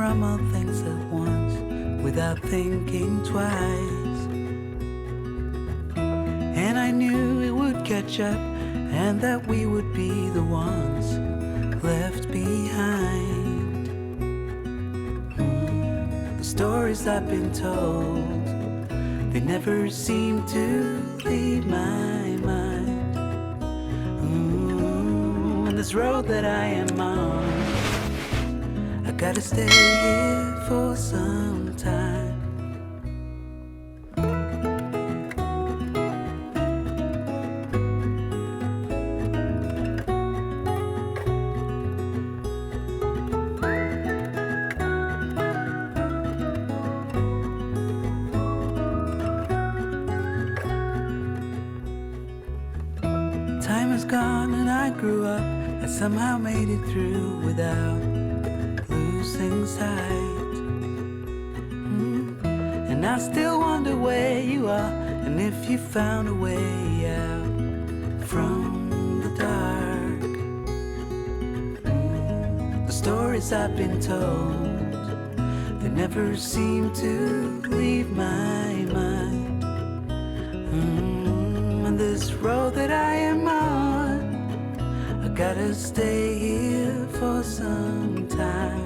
from all things at once, without thinking twice. And I knew it would catch up, and that we would be the ones left behind. The stories I've been told, they never seem to leave my mind. And this road that I am on, I gotta stay here for some time. Time is gone and I grew up. I somehow made it through without losing sight. And I still wonder where you are, and if you found a way out from the dark. The stories I've been told, they never seem to leave my mind. And this road that I am on, I gotta stay here for some time.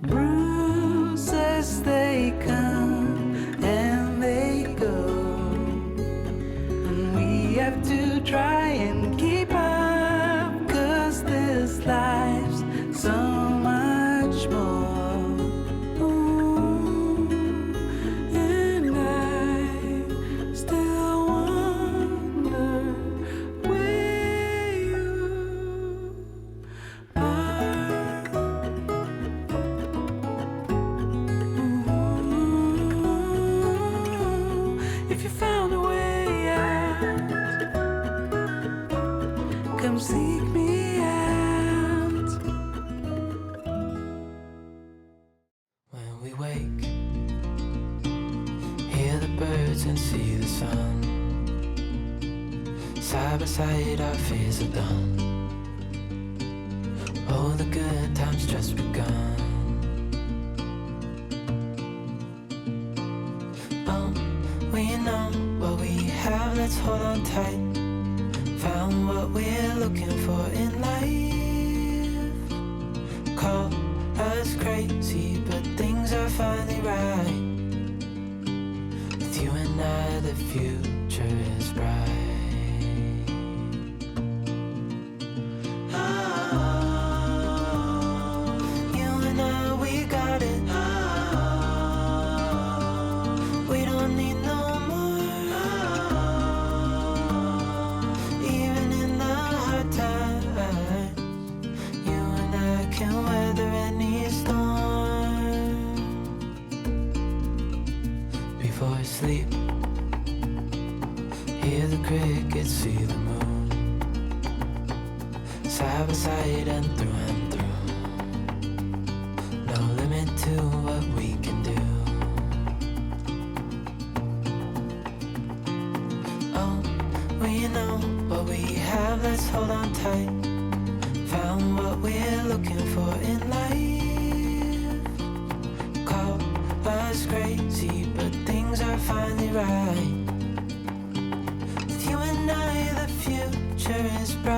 Bruises, they come and they go, and we have to try and keep up, 'cause this life's so much more. Seek me out. When we wake, hear the birds and see the sun. Side by side our fears are done. Oh, the good times just begun. Oh, we know what we have, let's hold on tight. Found what we're looking for in life. Call us crazy, but things are finally right. With you and I, the future is bright. Oh, you and I, we got it. Oh, we don't need no can weather any storm. Before I sleep, hear the crickets, see the moon. Side by side and through. No limit to what we can do. Oh, we know what we have, let's hold on tight. Found what we're looking for in life. Call us crazy, but things are finally right. With you and I, the future is bright.